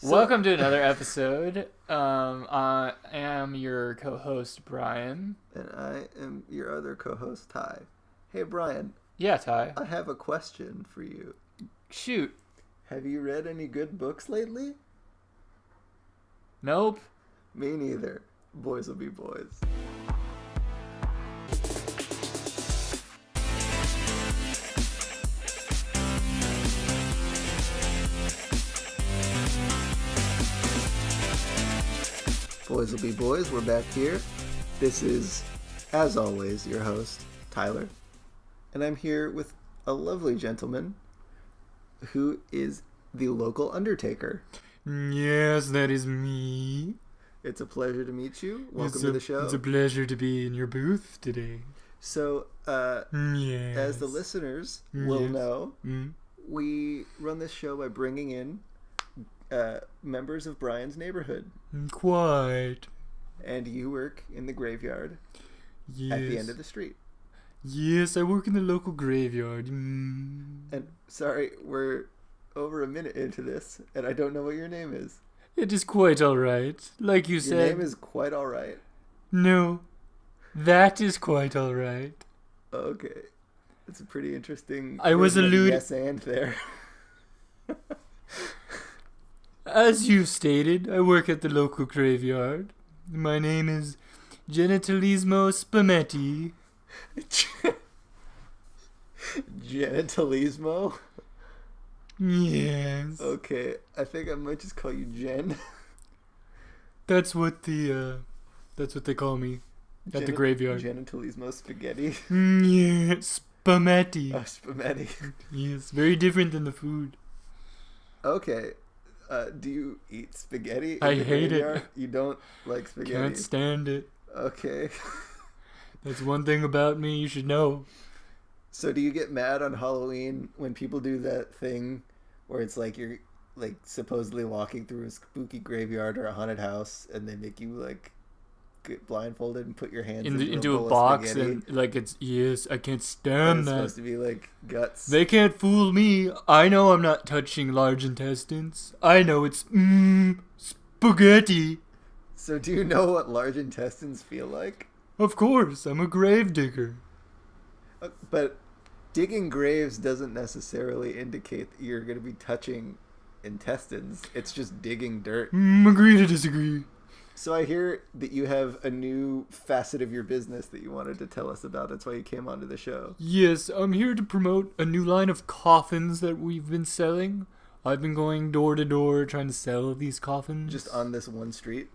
Welcome to another episode. I am your co-host, Brian. And I am your other co-host, Ty. Hey, Brian. Yeah, Ty. I have a question for you. Shoot. Have you read any good books lately? Nope. Me neither. Boys will be boys. Boys will be boys. We're back here. This is, as always, your host, Tyler. And I'm here with a lovely gentleman who is the local undertaker. Yes, that is me. It's a pleasure to meet you. Welcome to the show. It's a pleasure to be in your booth today. So, Yes. as the listeners will know, we run this show by bringing in members of Brian's neighborhood. Quite. And you work in the graveyard Yes. at the end of the street. Yes, I work in the local graveyard. And sorry, we're over a minute into this, and I don't know what your name is. It is quite alright. Like you Your said. name is quite alright. No. That is quite alright. Okay. It's a pretty interesting I was version of alluding- yes and there. As you stated, I work at the local graveyard. My name is Genitalismo Spametti. Genitalismo? Yes. Okay, I think I might just call you Jen. That's what they call me at the graveyard. Genitalismo spaghetti. Yes, Spametti. Oh, spaghetti. Yes, very different than the food. Okay, do you eat spaghetti? I in the hate it. graveyard? You don't like spaghetti? Can't stand it. Okay. That's one thing about me you should know. So do you get mad on Halloween when people do that thing where it's like you're like supposedly walking through a spooky graveyard or a haunted house and they make you like get blindfolded and put your hands Into a bowl of box spaghetti, and like it's yes, I can't and stand it's that. supposed to be like guts. They can't fool me. I know I'm not touching large intestines. I know it's spaghetti. So do you know what large intestines feel like? Of course, I'm a grave digger. But digging graves doesn't necessarily indicate that you're going to be touching intestines. It's just digging dirt. Agree to disagree. So I hear that you have a new facet of your business that you wanted to tell us about. That's why you came onto the show. Yes, I'm here to promote a new line of coffins that we've been selling. I've been going door to door trying to sell these coffins. Just on this one street.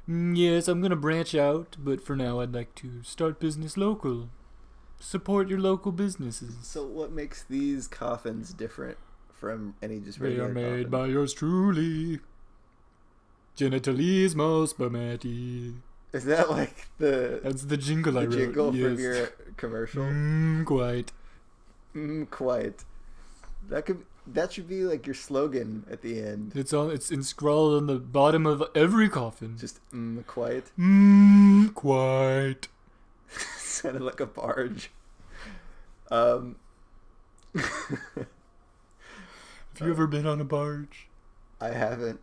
Yes, I'm gonna branch out, but for now I'd like to start business local. Support your local businesses. So what makes these coffins different from any just They regular are made coffin? by yours truly. Genitalismo Spametti. Is that like the That's the jingle I wrote. jingle from Yes. your commercial? Quite. Quite. That should be like your slogan at the end. It's scrawled on the bottom of every coffin. Just quite. Quite. Sounded like a barge. Have you ever been on a barge? I haven't.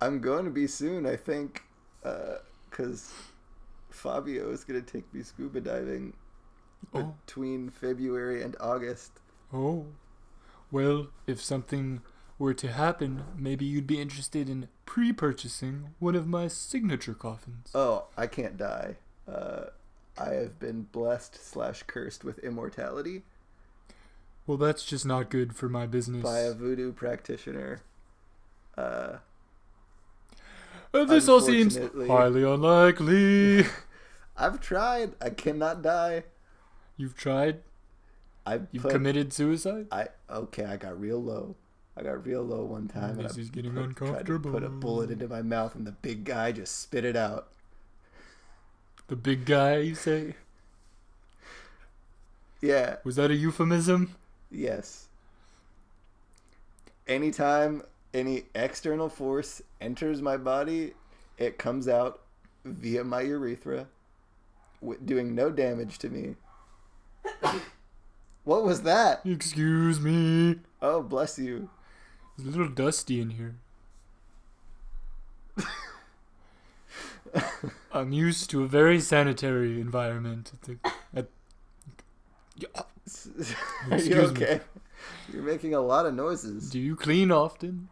I'm going to be soon, I think, because Fabio is going to take me scuba diving between February and August. Oh. Well, if something were to happen, maybe you'd be interested in pre-purchasing one of my signature coffins. Oh, I can't die. I have been blessed/cursed with immortality Well, that's just not good for my business. by a voodoo practitioner. This all seems Unfortunately. highly unlikely. I've tried. I cannot die. You've tried? You've committed suicide? I got real low. I got real low one time. This is getting tried uncomfortable. to put a bullet into my mouth, and the big guy just spit it out. The big guy, you say? Yeah. Was that a euphemism? Yes. Anytime any external force enters my body, it comes out via my urethra, doing no damage to me. What was that? Excuse me. Oh, bless you. It's a little dusty in here. I'm used to a very sanitary environment. Are you okay? You're making a lot of noises. Do you clean often?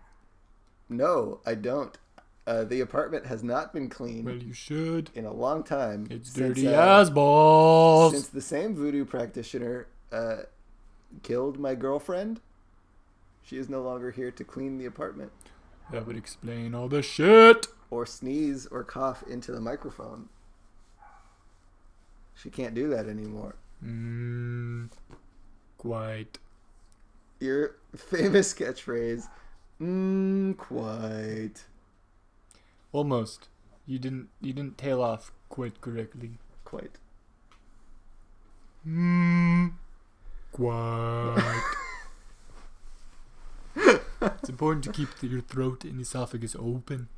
No, I don't. The apartment has not been cleaned. Well, you should. In a long time. It's dirty as balls. Since the same voodoo practitioner killed my girlfriend, she is no longer here to clean the apartment. That would explain all the shit. Or sneeze or cough into the microphone. She can't do that anymore. Quite. Your famous catchphrase, quite. Almost. You didn't tail off quite correctly. Quite. Quite. It's important to keep your throat and esophagus open.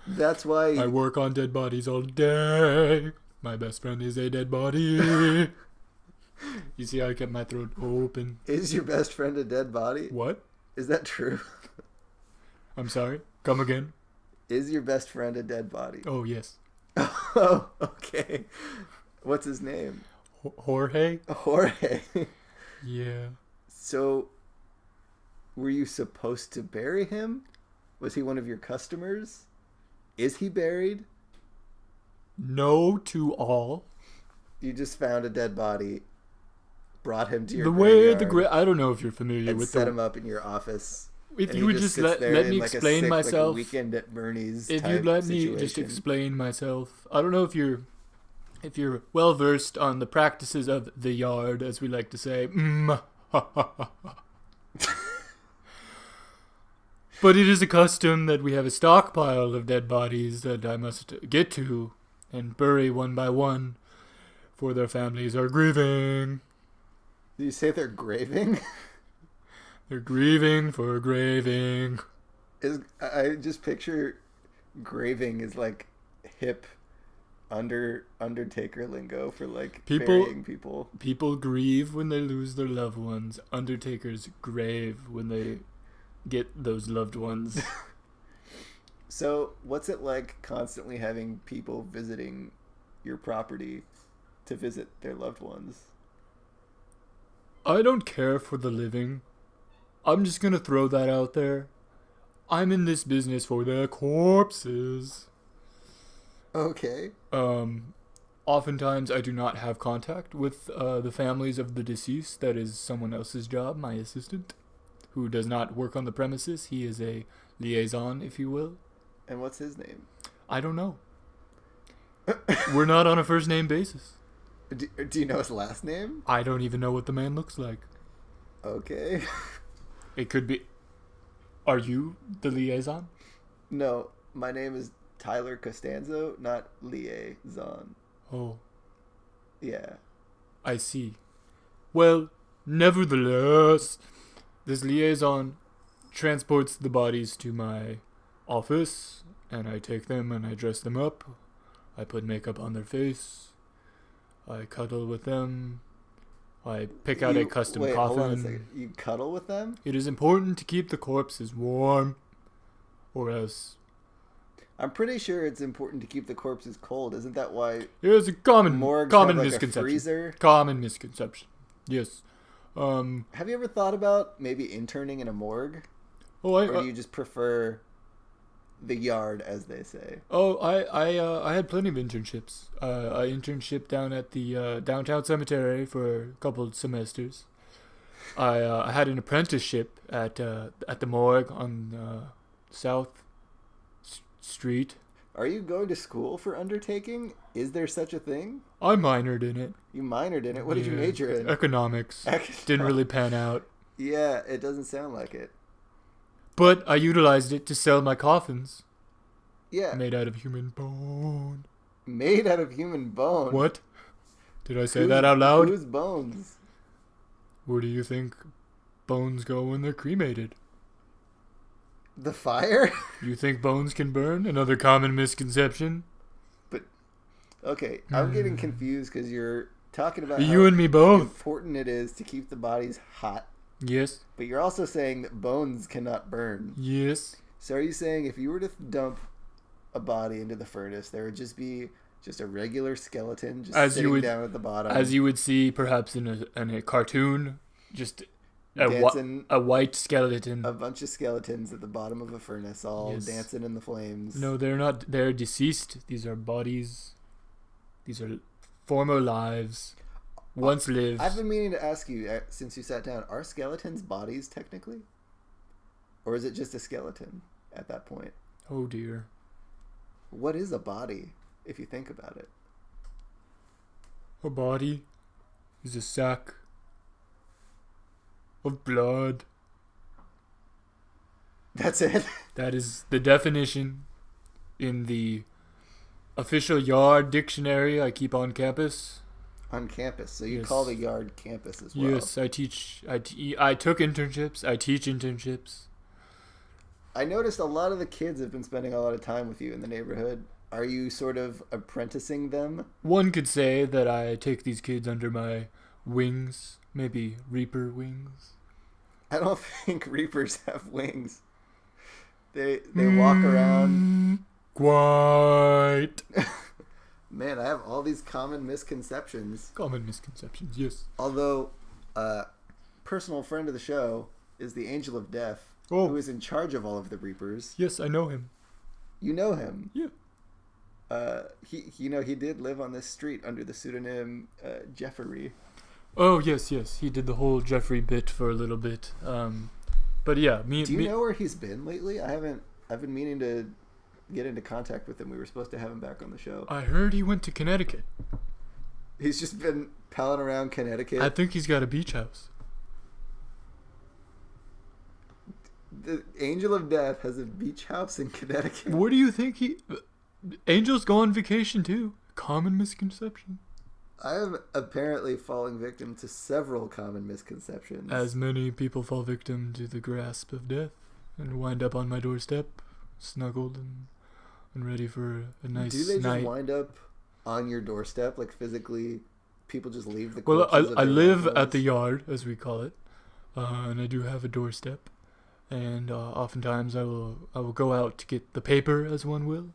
That's why I work on dead bodies all day. My best friend is a dead body. You see how I kept my throat open. Is your best friend a dead body? What? Is that true? I'm sorry. Come again. Is your best friend a dead body? Oh, yes. Oh, okay. What's his name? Jorge? Jorge. Yeah. So, were you supposed to bury him? Was he one of your customers? Is he buried? No to all. You just found a dead body, brought him to your I don't know if you're familiar and with set him up in your office. If you would just let me explain myself. Like Weekend at Bernie's. If you'd let me just explain myself. I don't know if you're well versed on the practices of the yard, as we like to say. But it is a custom that we have a stockpile of dead bodies that I must get to and bury one by one, for their families are grieving. Did you say they're graving? They're grieving for graving. I just picture graving is like hip Undertaker lingo for like burying people. People grieve when they lose their loved ones. Undertakers grave when they get those loved ones. So, what's it like constantly having people visiting your property to visit their loved ones? I don't care for the living. I'm just gonna throw that out there. I'm in this business for the corpses. Okay. Oftentimes I do not have contact with the families of the deceased. That is someone else's job, my assistant, who does not work on the premises. He is a liaison, if you will. And what's his name? I don't know. We're not on a first name basis. Do you know his last name? I don't even know what the man looks like. Okay. It could be... Are you the liaison? No, my name is Tyler Costanzo, not liaison. Oh. Yeah. I see. Well, nevertheless, this liaison transports the bodies to my office, and I take them and I dress them up. I put makeup on their face. I cuddle with them. I pick out a custom coffin. Hold on a second. You cuddle with them? It is important to keep the corpses warm, or else... I'm pretty sure it's important to keep the corpses cold. Isn't that why... It is a common like misconception. A freezer? Common misconception. Yes. Have you ever thought about maybe interning in a morgue? Or do you just prefer the yard, as they say? I had plenty of internships. I internship down at the downtown cemetery for a couple of semesters. I had an apprenticeship at the morgue on South Street. Are you going to school for undertaking? Is there such a thing? I minored in it. You minored in it? What did you major in? Economics. Didn't really pan out. Yeah, it doesn't sound like it. But I utilized it to sell my coffins. Yeah. Made out of human bone. Made out of human bone? What? Did I say that out loud? Whose bones? Where do you think bones go when they're cremated? The fire? You think bones can burn? Another common misconception. But, okay, I'm getting confused because you're talking about you and me both. Important it is to keep the bodies hot. Yes. But you're also saying that bones cannot burn. Yes. So are you saying if you were to dump a body into the furnace, there would just be just a regular skeleton just As you sitting would- down at the bottom, As you would see perhaps in a cartoon, just dancing. a white skeleton. A bunch of skeletons at the bottom of a furnace, all Yes. dancing in the flames. No, they're not. They're deceased. These are bodies. These are former lives. Once lived. I've been meaning to ask you since you sat down: are skeletons bodies technically, or is it just a skeleton at that point? Oh dear. What is a body, if you think about it? A body is a sack of blood. That's it. That is the definition in the official yard dictionary I keep on campus. On campus, so you Yes. call the yard campus as well. Yes, I teach. I took internships. I teach internships. I noticed a lot of the kids have been spending a lot of time with you in the neighborhood. Are you sort of apprenticing them? One could say that I take these kids under my wings, maybe Reaper wings. I don't think reapers have wings. They walk around. Quite. Man, I have all these common misconceptions. Common misconceptions, yes. Although, personal friend of the show is the Angel of Death, Oh. who is in charge of all of the reapers. Yes, I know him. You know him. Yeah. He did live on this street under the pseudonym Jeffrey. Oh, yes. He did the whole Jeffrey bit for a little bit. But yeah, Do you know where he's been lately? I've been meaning to get into contact with him. We were supposed to have him back on the show. I heard he went to Connecticut. He's just been palling around Connecticut. I think he's got a beach house. The Angel of Death has a beach house in Connecticut. Where do you think Angels go on vacation too? Common misconception. I am apparently falling victim to several common misconceptions. As many people fall victim to the grasp of death and wind up on my doorstep, snuggled and ready for a nice Do they night. just wind up on your doorstep, like physically? People just leave the. Well, corpses of I their live loved at the ones? yard, as we call it, and I do have a doorstep. And oftentimes I will go out to get the paper, as one will.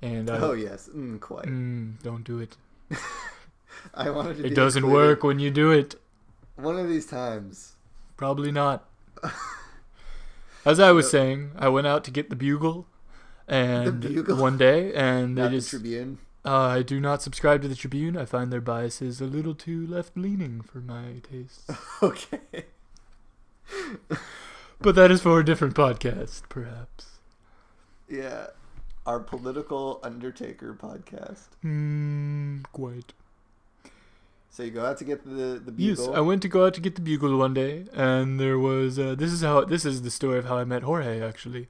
And Oh yes, quite. Don't do it. I wanted to. It be doesn't clear. work when you do it. One of these times. Probably not. As I was saying, I went out to get the Bugle, and The Bugle? one day, and they Not the just. Tribune. I do not subscribe to the Tribune. I find their biases a little too left-leaning for my tastes. Okay. But that is for a different podcast, perhaps. Yeah, our political Undertaker podcast. Quite. So you go out to get the Yes, Bugle. I went to go out to get the Bugle one day, and there was this is the story of how I met Jorge. Actually,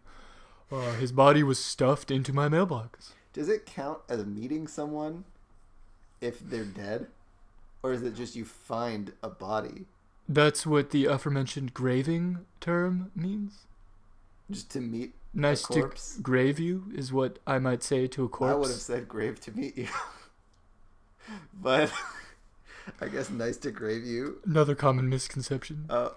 his body was stuffed into my mailbox. Does it count as meeting someone if they're dead, or is it just you find a body? That's what the aforementioned graving term means. Just to meet Nice a corpse? to grave you is what I might say to a corpse. I would have said grave to meet you. But I guess nice to grave you. Another common misconception. Uh,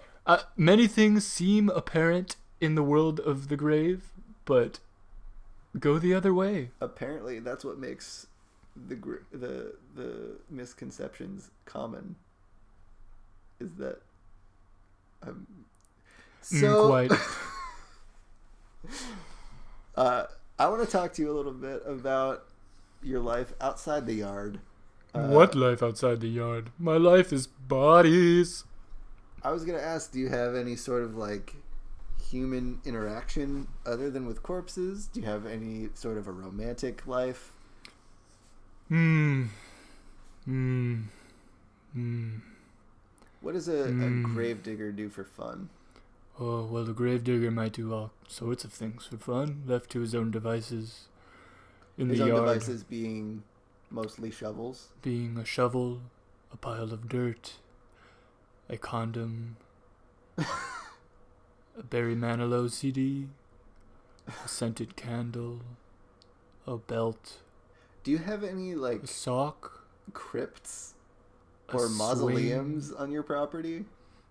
Many things seem apparent in the world of the grave, but go the other way. apparently that's what makes the misconceptions common. Is that Quite. I want to talk to you a little bit about your life outside the yard. What life outside the yard? My life is bodies. I was gonna ask, do you have any sort of like human interaction other than with corpses? Do you have any sort of a romantic life? What does a gravedigger do for fun? Oh, well, the gravedigger might do all sorts of things for fun, left to his own devices in His the own yard. devices being mostly shovels. Being a shovel, a pile of dirt, a condom, a Barry Manilow CD, a scented candle, a belt, Do you have any like a sock, crypts a or swing. mausoleums on your property?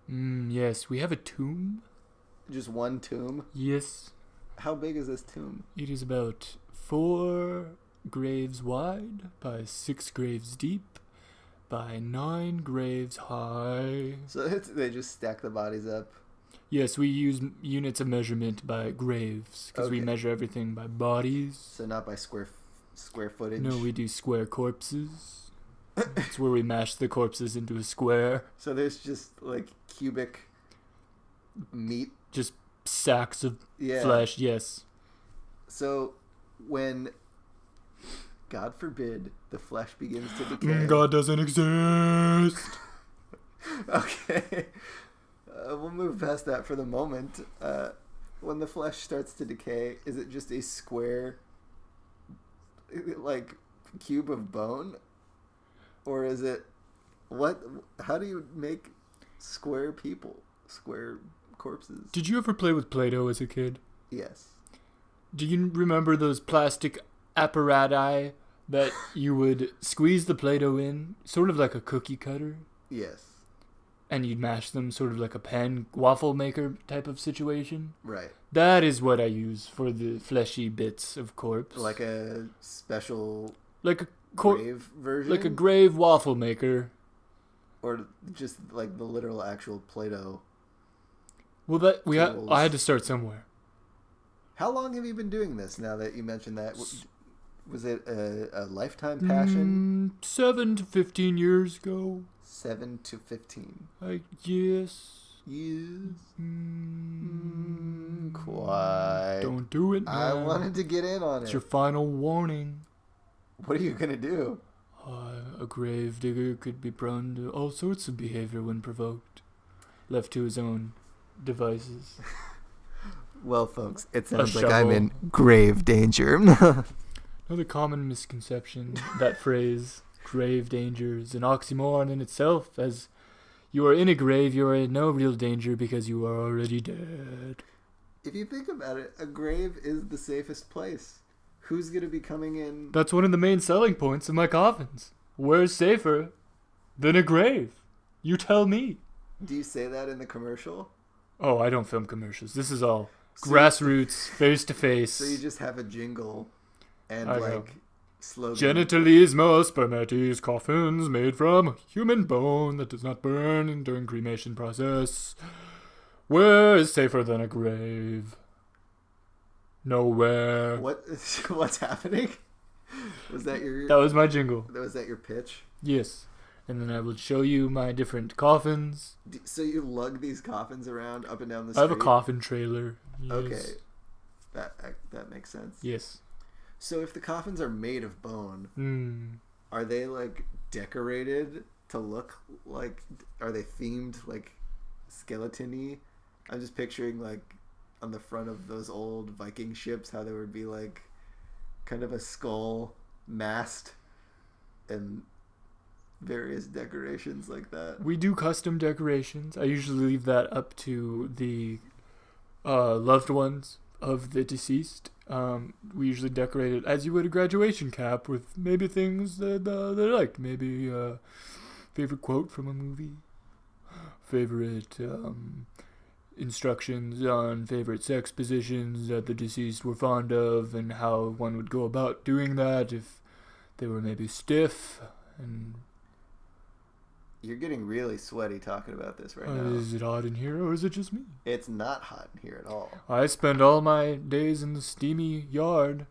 Yes, we have a tomb. Just one tomb? Yes. How big is this tomb? It is about 4 graves wide by 6 graves deep by 9 graves high. So they just stack the bodies up. Yes, we use units of measurement by graves because we Okay. measure everything by bodies. So not by square footage. No, we do square corpses. It's where we mash the corpses into a square. So there's just like cubic meat. Just sacks of Yeah. flesh, yes. So when, God forbid, the flesh begins to decay. God doesn't exist. Okay. We'll move past that for the moment. When the flesh starts to decay, is it just a square, like, cube of bone? Or is it, how do you make square people? Square corpses? Did you ever play with Play-Doh as a kid? Yes. Do you remember those plastic apparati that you would squeeze the Play-Doh in, sort of like a cookie cutter? Yes. And you'd mash them sort of like a pan waffle maker type of situation? Right. That is what I use for the fleshy bits of corpse. Like a special Like a grave version? like a grave waffle maker. Or just like the literal actual Play-Doh? Well, Tools. I had to start somewhere. How long have you been doing this now that you mentioned that? Was it a lifetime passion? 7 to 15 years ago. 7 to 15. Yes. Yes. Quite. Don't do it, man. I wanted to get in on It's it. your final warning. What are you going to do? A grave digger could be prone to all sorts of behavior when provoked. Left to his own devices. Well, folks, it sounds like shovel. I'm in grave danger. Another common misconception, that phrase, grave danger, is an oxymoron in itself, as you are in a grave, you are in no real danger because you are already dead. If you think about it, a grave is the safest place. Who's going to be coming in? That's one of the main selling points of my coffins. Where's safer than a grave? You tell me. Do you say that in the commercial? Oh, I don't film commercials. This is all So- grassroots, face to face. So you just have a jingle and I like know. slogan. Genitalismo spermatis coffins made from human bone that does not burn during cremation process. Where is safer than a grave? Nowhere. What's happening? Was that your That was my jingle. was that your pitch? Yes. And then I will show you my different coffins. So you lug these coffins around up and down the street? I have a coffin trailer. Yes. Okay. That makes sense. Yes. So if the coffins are made of bone, Mm. are they like decorated to look like, are they themed like skeleton-y? I'm just picturing like on the front of those old Viking ships how there would be like kind of a skull mast and various decorations like that. We do custom decorations. I usually leave that up to the loved ones of the deceased. We usually decorate it as you would a graduation cap with maybe things that they liked. Maybe favorite quote from a movie, favorite instructions on favorite sex positions that the deceased were fond of, and how one would go about doing that if they were maybe stiff. And You're getting really sweaty talking about this right now. is it hot in here, or is it just me? It's not hot in here at all. I spend all my days in the steamy yard.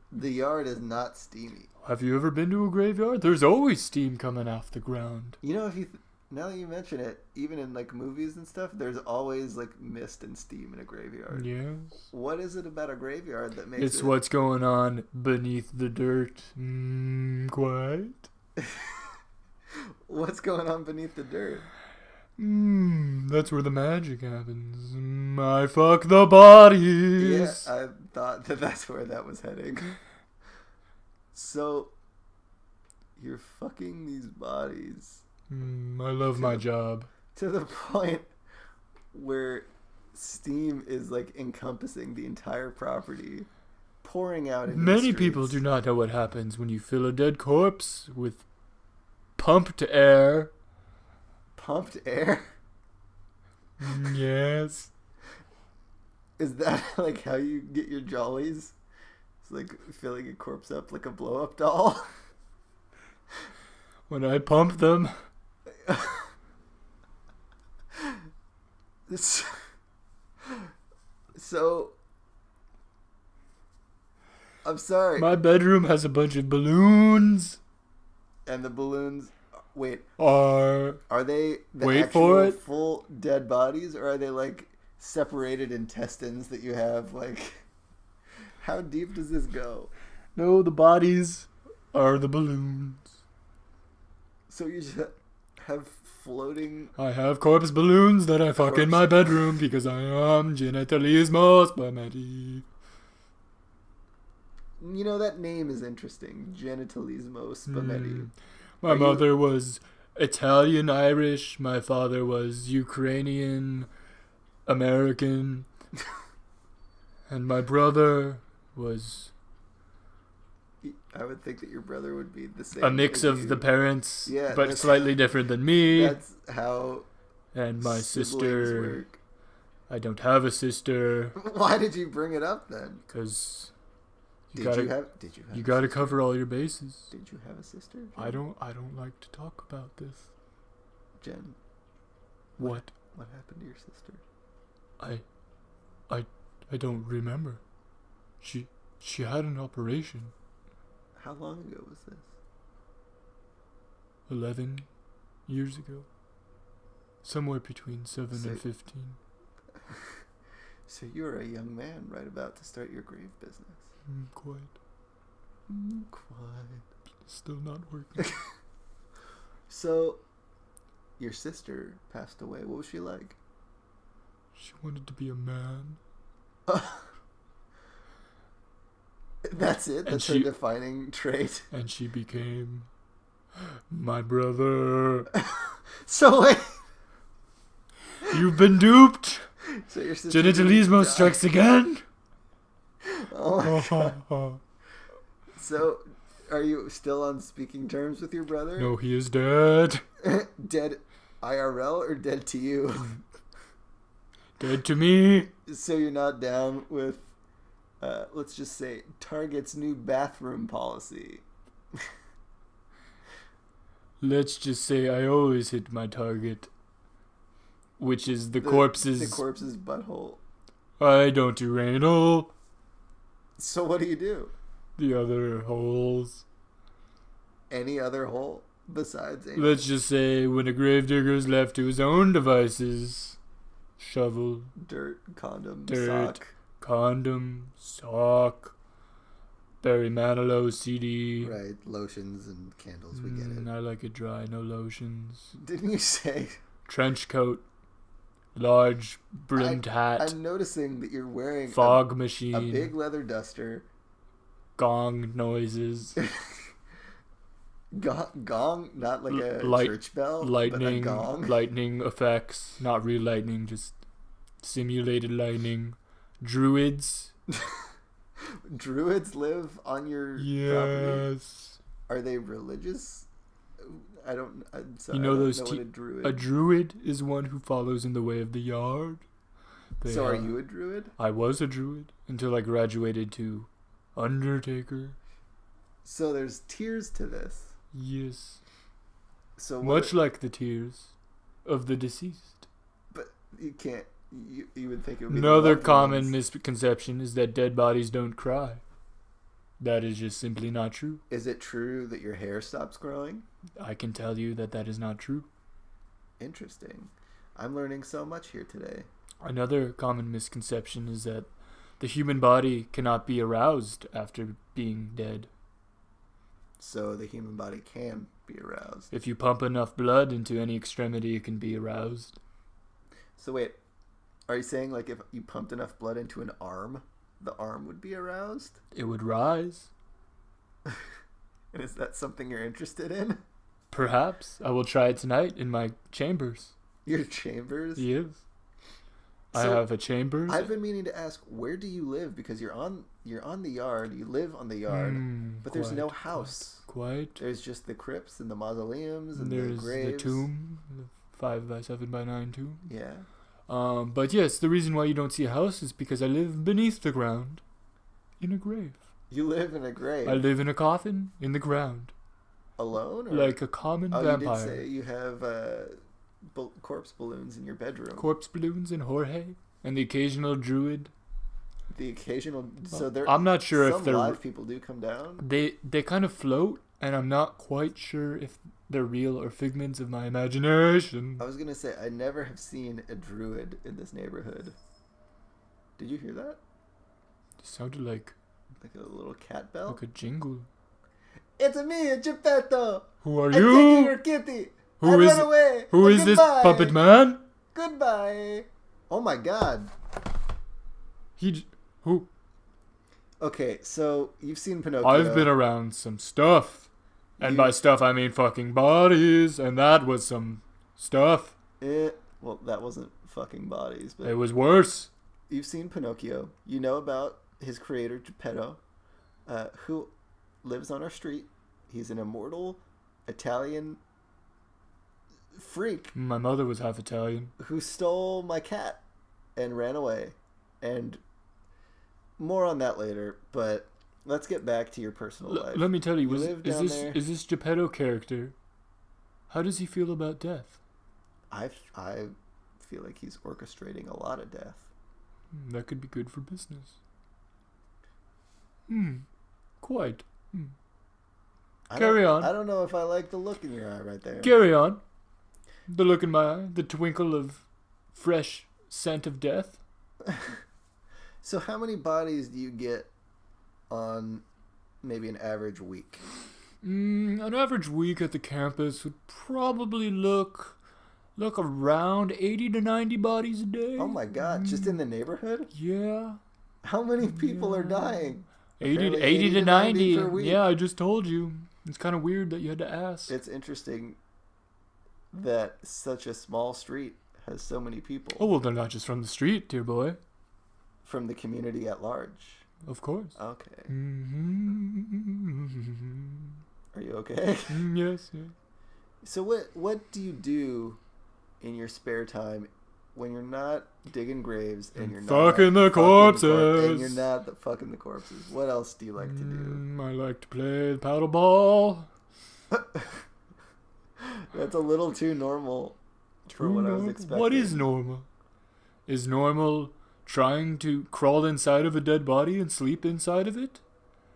The yard is not steamy. Have you ever been to a graveyard? There's always steam coming off the ground. You know, if you now that you mention it, even in like movies and stuff, there's always like mist and steam in a graveyard. Yes. What is it about a graveyard that makes It's it? what's going on beneath the dirt. Quite. What's going on beneath the dirt? That's where the magic happens. I fuck the bodies. Yeah, I thought that's where that was heading. So, you're fucking these bodies I love my job. to the point where steam is like encompassing the entire property, pouring out into the Many people streets. do not know what happens when you fill a dead corpse with pumped air. Pumped air. Yes. Is that like how you get your jollies? It's like filling a corpse up like a blow-up doll? When I pump them, So, I'm sorry. my bedroom has a bunch of balloons. And the balloons, wait, Are they the Wait for actual it. full dead bodies, or are they like separated intestines that you have? Like, how deep does this go? no, the bodies are the balloons. So you just have floating. I have corpse balloons that I fuck in my bedroom because I am genitalismo spaghetti. You know, that name is interesting. Genitalismo Spametti. My mother was Italian Irish. My father was Ukrainian American. And my brother was I would think that your brother would be the same. a mix as of you. the parents, Yeah, but that's- slightly different than me. That's how And my siblings sister, work. I don't have a sister Why did you bring it up then? because you Did you gotta have you a gotta sister? cover all your bases. Did you have a sister? Jen? I don't like to talk about this. Jen, What? what happened to your sister? I don't remember. She had an operation How long ago was this? 11 years ago. Somewhere between 7 So- and 15. So you're a young man right about to start your grave business. Quite. Quite. Still not working. So, your sister passed away. What was she like? She wanted to be a man. That's it? And That's her she- defining trait? And she became my brother. So wait. You've been duped. So your sister Genitalismo died. strikes again. Oh my God. So, are you still on speaking terms with your brother? No, he is dead. Dead IRL or dead to you? Dead to me. So you're not down with, let's just say, Target's new bathroom policy. Let's just say I always hit my target, which is the corpse's. The corpse's butthole. I don't do anal. So what do you do? The other holes. Any other hole besides anal? Let's just say when a gravedigger is left to his own devices, shovel, Dirt, condom, Dirt. sock. condom, sock, Barry Manilow CD. Right, lotions and candles, we get it. I like it dry, no lotions. Didn't you say? Trench coat, large brimmed hat, I'm noticing that you're wearing fog a machine, big leather duster. gong noises, Gong, not like a Light- church bell, lightning, but a gong. lightning effects, not real lightning, just simulated lightning. Druids. Druids live on your property. Yes. Are they religious? I'm sorry. You know I don't those know what a druid. A druid is one who follows in the way of the yard. They So are have- you a druid? I was a druid until I graduated to Undertaker. So there's tiers to this. Yes. So what, Much like the tears of the deceased. but you can't. You would think it would be Another the loved common ones. misconception is that dead bodies don't cry. That is just simply not true. Is it true that your hair stops growing? I can tell you that that is not true. Interesting. I'm learning so much here today. Another common misconception is that the human body cannot be aroused after being dead. So the human body can be aroused. If you pump enough blood into any extremity, it can be aroused. So wait, are you saying like if you pumped enough blood into an arm, the arm would be aroused? It would rise. And is that something you're interested in? Perhaps. I will try it tonight in my chambers. Your chambers? Yes. I So, have a chambers. I've been meaning to ask, where do you live? Because you're on the yard, you live on the yard, but there's no house. Quite. There's just the crypts and the mausoleums and There's the graves. the tomb, the 5x7x9 tomb. Yeah. But yes, the reason why you don't see a house is because I live beneath the ground, in a grave. You live in a grave. I live in a coffin in the ground, Alone? Or? like a common You vampire. did say you have corpse balloons in your bedroom. Corpse balloons and Jorge and the occasional druid. The occasional. So Well, there. I'm not sure if some they're live people do come down. they kind of float, and I'm not quite sure if they're real or figments of my imagination. I was gonna say I never have seen a druid in this neighborhood. Did you hear that? It sounded like Like a little cat bell. a jingle. It's me, Geppetto. Who are I'm taking you? your kitty. Who I is run away. Who is this Goodbye. puppet man? Goodbye. Oh my God. Who? Okay, so you've seen Pinocchio. I've been around some stuff. And You- by stuff, I mean fucking bodies. And that was some stuff. Well, that wasn't fucking bodies, but It was worse. you've seen Pinocchio. You know about his creator, Geppetto, who lives on our street. He's an immortal Italian freak My mother was half Italian. who stole my cat and ran away. And more on that later, but let's get back to your personal life. Let me tell you, You live is down this there. is this Geppetto character? How does he feel about death? I feel like he's orchestrating a lot of death. That could be good for business. Quite. Carry on. I don't know if I like the look in your eye right there. Carry on. The look in my eye, the twinkle of fresh scent of death. So how many bodies do you get on maybe an average week? An average week at the campus would probably look around 80 to 90 bodies a day. Oh my God, just in the neighborhood? Yeah. How many people are Yeah. dying? 80 Apparently to 90. per week. Yeah, I just told you. It's kind of weird that you had to ask. It's interesting that such a small street has so many people Oh, well, they're not just from the street, dear boy. from the community at large. Of course. Okay. Mm-hmm. Are you okay? Yes, yes. So what do you do in your spare time when you're not digging graves and you're not Fucking the corpses. and you're not fucking the corpses? What else do you like to do? I like to play the paddle ball. That's a little too normal for what I was expecting. What is normal? Is normal trying to crawl inside of a dead body and sleep inside of it?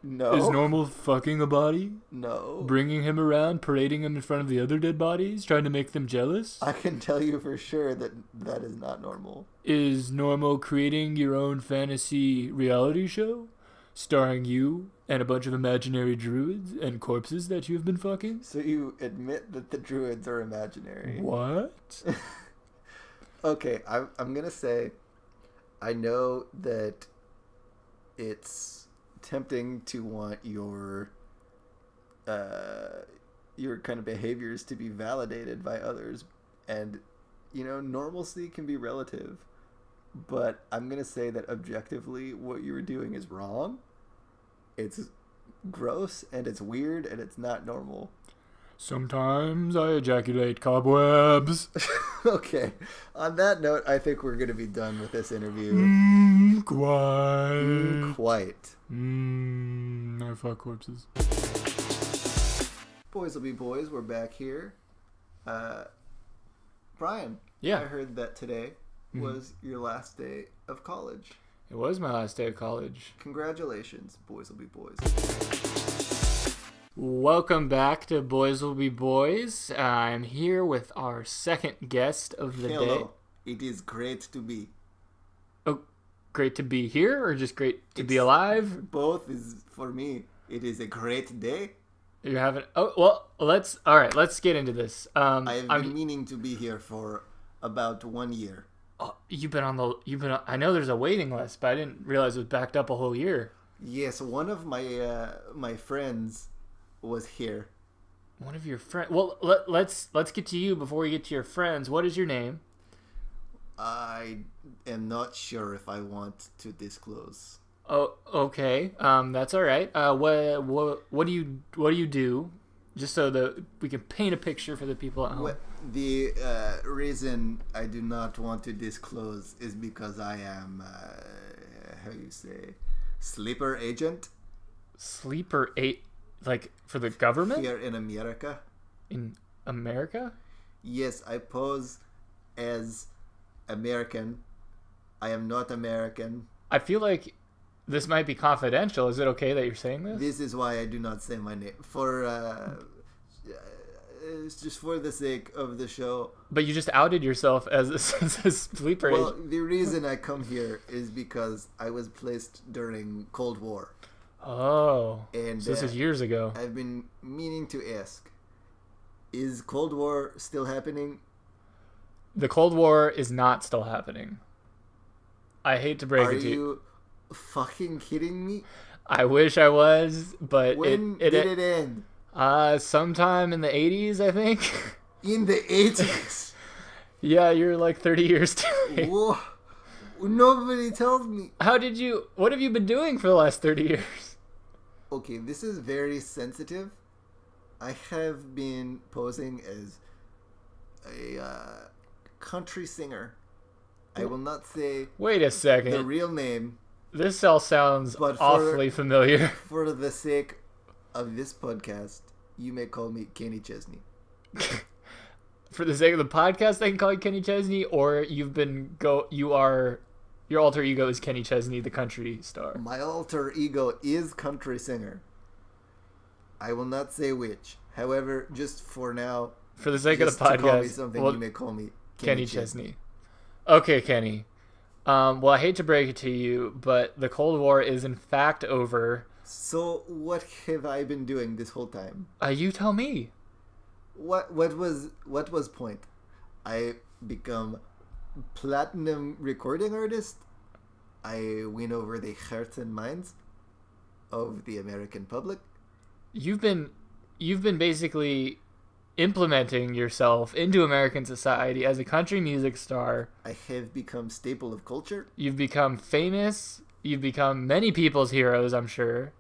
No. Is normal fucking a body? No. Bringing him around, parading him in front of the other dead bodies, trying to make them jealous? I can tell you for sure that that is not normal. Is normal creating your own fantasy reality show? Starring you and a bunch of imaginary druids and corpses that you have been fucking? So you admit that the druids are imaginary. What? Okay, I'm going to say I know that it's tempting to want your kind of behaviors to be validated by others, and normalcy can be relative, but I'm gonna say that objectively what you were doing is wrong. It's gross and it's weird and it's not normal. Sometimes I ejaculate cobwebs. Okay, on that note, I think we're gonna be done with this interview. Quite. Quite. I fuck corpses. Boys will be boys. We're back here. Brian. Yeah. I heard that today was your last day of college. It was my last day of college. Congratulations, boys will be boys. Welcome back to Boys Will Be Boys. I'm here with our second guest of the day. Hello. It is great to be. Oh, great to be here, or just great to be alive? Both is for me. It is a great day. You're having. Oh well, let's get into this. I have been meaning to be here for about 1 year. Oh, you've been on. I know there's a waiting list, but I didn't realize it was backed up a whole year. Yes, one of my friends was here. One of your friends. Well, let's get to you before we get to your friends. What is your name? I am not sure if I want to disclose. Oh, okay. That's all right. What do you do? Just so that we can paint a picture for the people at home. The reason I do not want to disclose is because I am, how you say, sleeper agent Sleeper eight, like for the government here in America. in America? Yes, I pose as American. I am not American. I feel like this might be confidential. Is it okay that you're saying this? This is why I do not say my name. It's just for the sake of the show. But you just outed yourself as a sleeper Well, agent. the reason I come here is because I was placed during Cold War. Oh, And so this is years ago. I've been meaning to ask, is Cold War still happening? The Cold War is not still happening. I hate to break Are it to you. you fucking kidding me? I wish I was, but When did it end? sometime in the 80s, I think. In the 80s? Yeah, you're like 30 years too late. Whoa. Nobody told me. What have you been doing for the last 30 years? Okay, this is very sensitive. I have been posing as a country singer. I will not say Wait a second. the real name This all sounds But for- awfully familiar. for the sake of this podcast. You may call me Kenny Chesney. For the sake of the podcast, I can call you Kenny Chesney, or your alter ego is Kenny Chesney, the country star. My alter ego is country singer. I will not say which. However, just for now, For the sake just of the to call me podcast, something, well, you may call me Kenny Chesney. Okay, Kenny. Well, I hate to break it to you, but the Cold War is in fact over. So what have I been doing this whole time? You tell me. What was point? I become platinum recording artist. I win over the hearts and minds of the American public. You've been basically implementing yourself into American society as a country music star. I have become staple of culture. You've become famous. You've become many people's heroes, I'm sure.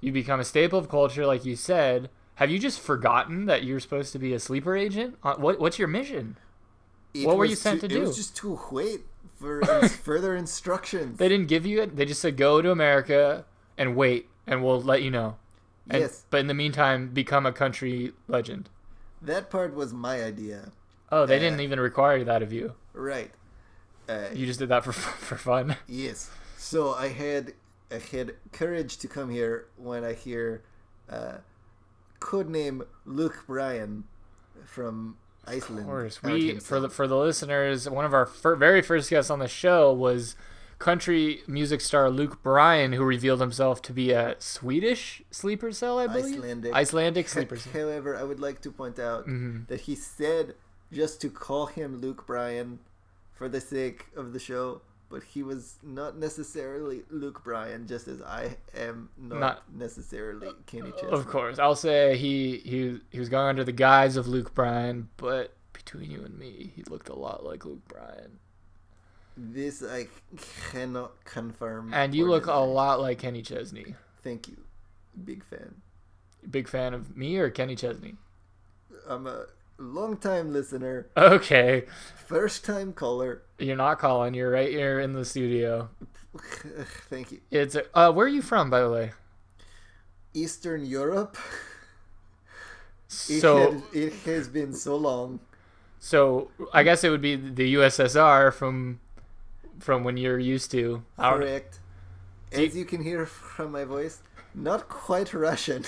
You've become a staple of culture, like you said. Have you just forgotten that you're supposed to be a sleeper agent? What's your mission? What were you sent to do? It was just to wait for further instructions. They didn't give you it. They just said go to America and wait, and we'll let you know. And, Yes. But in the meantime, become a country legend. That part was my idea. Oh, they didn't even require that of you. Right. You just did that for fun. Yes. So I had courage to come here when I hear codename Luke Bryan from Iceland. Of course, out himself. for the listeners, one of our very first guests on the show was country music star Luke Bryan, who revealed himself to be a Swedish sleeper cell, I believe. Icelandic sleeper cell. However, I would like to point out that he said just to call him Luke Bryan for the sake of the show, but he was not necessarily Luke Bryan, just as I am not necessarily Kenny Chesney. Of course, I'll say he was going under the guise of Luke Bryan, but between you and me, he looked a lot like Luke Bryan. This I cannot confirm. And you or look a deny. lot like Kenny Chesney. Thank you. Big fan. Big fan of me or Kenny Chesney? I'm a long-time listener, Okay, first-time caller. you're not calling. You're right here in the studio. Thank you. It's where are you from, by the way? Eastern Europe. So It has been so long. So I guess it would be the USSR from when you're used to. Correct. As you can hear from my voice, not quite Russian.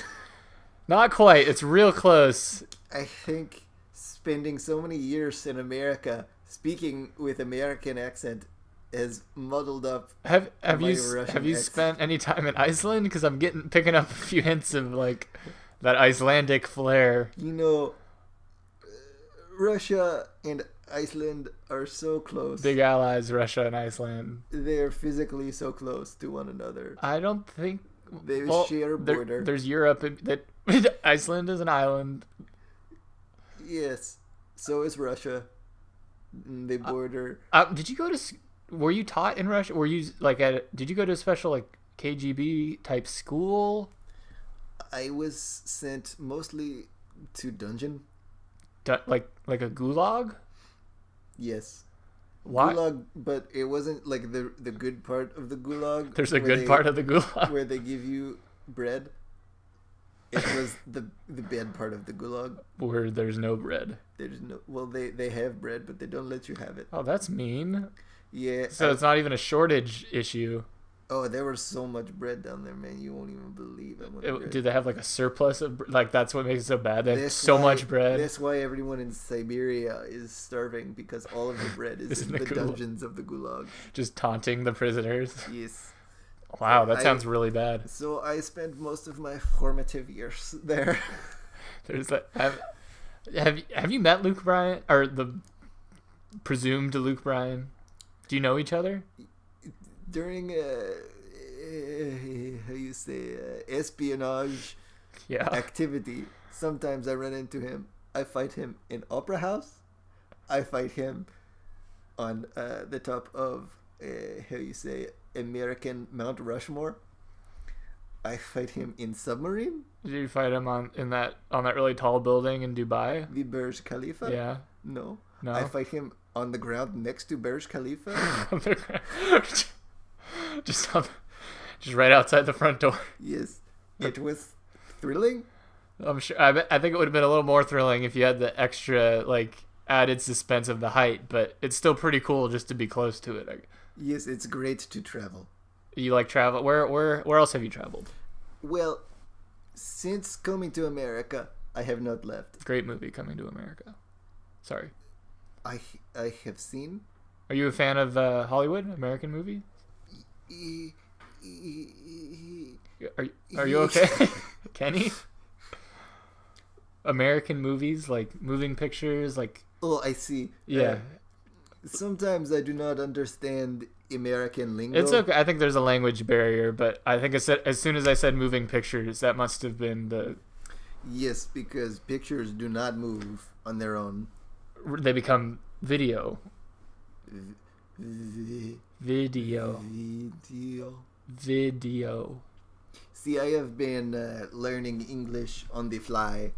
Not quite. It's real close. I think spending so many years in America, speaking with American accent, has muddled up. Have my you Russian spent any time in Iceland? Because I'm picking up a few hints of like that Icelandic flair. You know, Russia and Iceland are so close. Big allies, Russia and Iceland. They're physically so close to one another. I don't think They well, share a border. There's Europe. That Iceland is an island. Yes, so is Russia. They border. Did you go to? Were you taught in Russia? Were you like at? Did you go to a special like KGB type school? I was sent mostly to dungeon. like a gulag? Yes. Why? Gulag, but it wasn't like the good part of the gulag. There's a good part of the gulag. where they give you bread. It was the bad part of the gulag. Where there's no bread. There's no. Well, they have bread, but they don't let you have it. Oh, that's mean. Yeah. So it's not even a shortage issue. Oh, there was so much bread down there, man. You won't even believe it. Do they have like a surplus of like that's what makes it so bad? They have so much bread. That's why everyone in Siberia is starving, because all of the bread is in the dungeons of the gulag. Just taunting the prisoners. Yes. Wow, that sounds really bad. So I spent most of my formative years there. There's that. Have you met Luke Bryan, or the presumed Luke Bryan? Do you know each other? During how you say espionage activity, sometimes I run into him. I fight him in Opera House. I fight him on the top of how you say American Mount Rushmore. I fight him in Submarine. Did you fight him on that really tall building in Dubai? The Burj Khalifa? Yeah. No. No. I fight him on the ground next to Burj Khalifa. just right outside the front door. Yes. It was thrilling. I'm sure. I think it would have been a little more thrilling if you had the extra like added suspense of the height, but it's still pretty cool just to be close to it. Yes, it's great to travel. You like travel? Where else have you traveled? Well, since coming to America, I have not left. Great movie, Coming to America. Sorry. I have seen. Are you a fan of Hollywood, American movies? Are you okay, Kenny? American movies, like moving pictures, like. Oh, I see. Yeah. Sometimes I do not understand American lingo. It's okay. I think there's a language barrier, but I think as soon as I said moving pictures, that must have been the. Yes, because pictures do not move on their own. They become video. Video. See, I have been learning English on the fly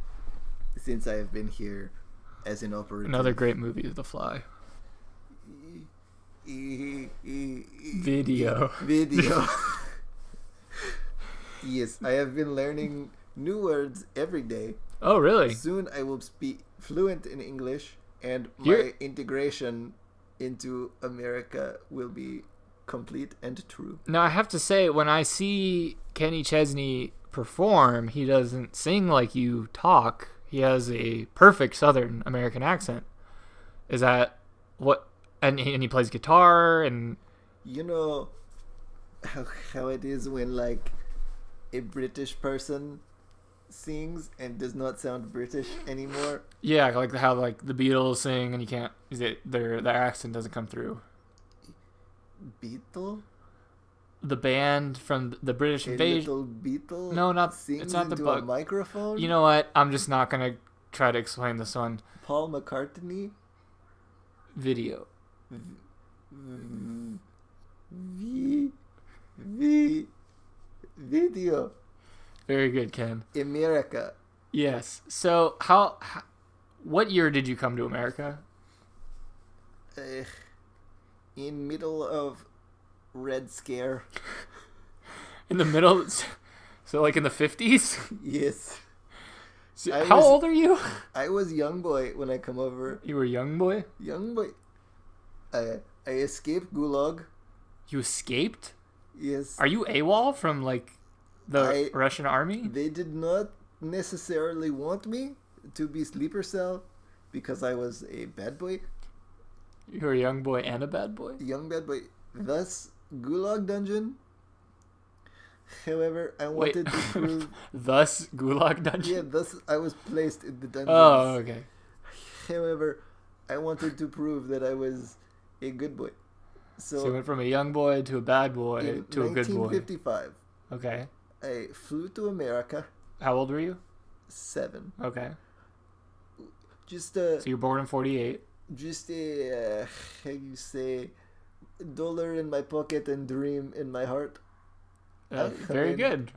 since I have been here as an operator. Another great movie is The Fly. Video. Yes, I have been learning new words every day. Oh, really? Soon I will speak fluent in English, and my integration into America will be complete and true. Now, I have to say, when I see Kenny Chesney perform, he doesn't sing like you talk. He has a perfect Southern American accent. Is that what? And he plays guitar, and you know how it is when like a British person sings and does not sound British anymore. Yeah, like how like the Beatles sing and you can't. Their accent doesn't come through. Beatle? The band from the British Invasion. Little Beatle? No, sings it's not the into bug. A microphone? You know what? I'm just not gonna try to explain this one. Paul McCartney? Video. Video. Very good, Ken. America. Yes. So what year did you come to America? In middle of Red Scare. In the middle? So like in the 50s? Yes. So how old are you? I was young boy when I come over. You were young boy? Young boy. I escaped Gulag. You escaped? Yes. Are you AWOL from like the Russian army? They did not necessarily want me to be sleeper cell because I was a bad boy. You were a young boy and a bad boy? Young bad boy. Thus, Gulag dungeon. However, I wanted to prove... Thus, Gulag dungeon? Yeah, thus I was placed in the dungeon. Oh, okay. However, I wanted to prove that I was a good boy. So you went from a young boy to a bad boy to a good boy. 1955. Okay. I flew to America. How old were you? 7. Okay. So you're born in 48. Just a, how you say, dollar in my pocket and dream in my heart. Very good.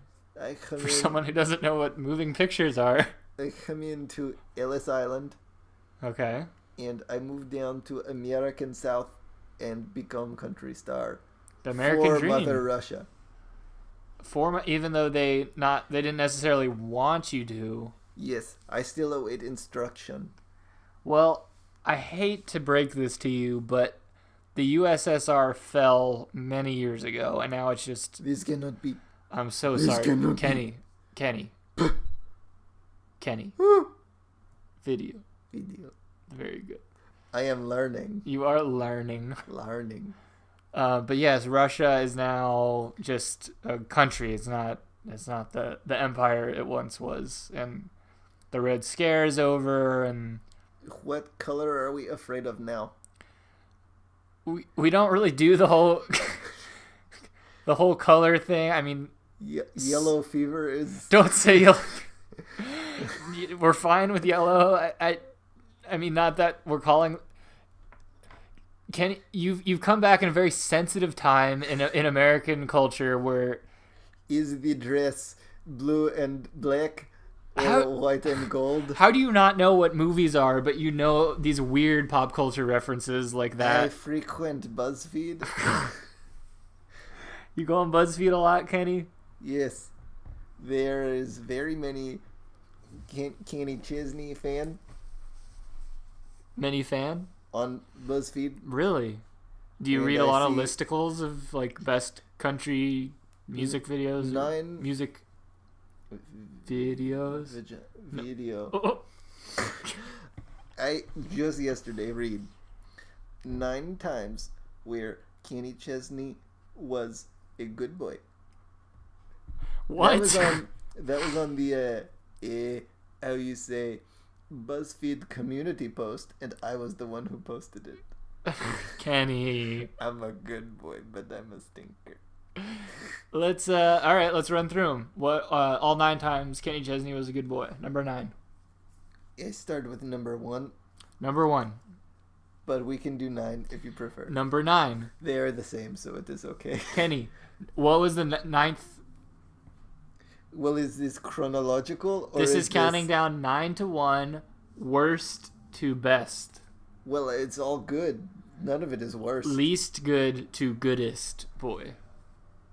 For someone who doesn't know what moving pictures are. I come into Ellis Island. Okay. and I moved down to American South and become country star The American for dream. Mother Russia. Even though they didn't necessarily want you to. Yes, I still await instruction. Well, I hate to break this to you, but the USSR fell many years ago, and now it's just. This cannot be. I'm so This sorry, cannot Kenny. Kenny. Video. Very good. I am learning. You are learning. Learning. But yes, Russia is now just a country. It's not the empire it once was, and the Red Scare is over, and What color are we afraid of now? we don't really do the whole the whole color thing. I mean, Yellow fever is. don't say yellow. We're fine with yellow. I mean, not that we're calling. You've come back in a very sensitive time in American culture where Is the dress blue and black or white and gold? how do you not know what movies are, but you know these weird pop culture references like I that? frequent BuzzFeed. You go on BuzzFeed a lot, Kenny? Yes. There is very many Kenny Chesney fan Many fan? on BuzzFeed. Really? Do you And read a I lot of see- listicles of like best country music videos? Nine- Music videos? Video. Oh. I just yesterday read 9 times where Kenny Chesney was a good boy. What? That was on the how you say BuzzFeed community post, and I was the one who posted it. Kenny. I'm a good boy, but I'm a stinker. Let's all right, let's run through them. What all 9 times Kenny Chesney was a good boy. Number 9. I started with number 1, Number 1. but we can do 9 if you prefer. Number 9. They are the same, so it is okay. Kenny. What was the 9th? Well, is this chronological? Or This is counting this... down 9 to 1, worst to best. Well, it's all good. None of it is worse. Least good to goodest boy.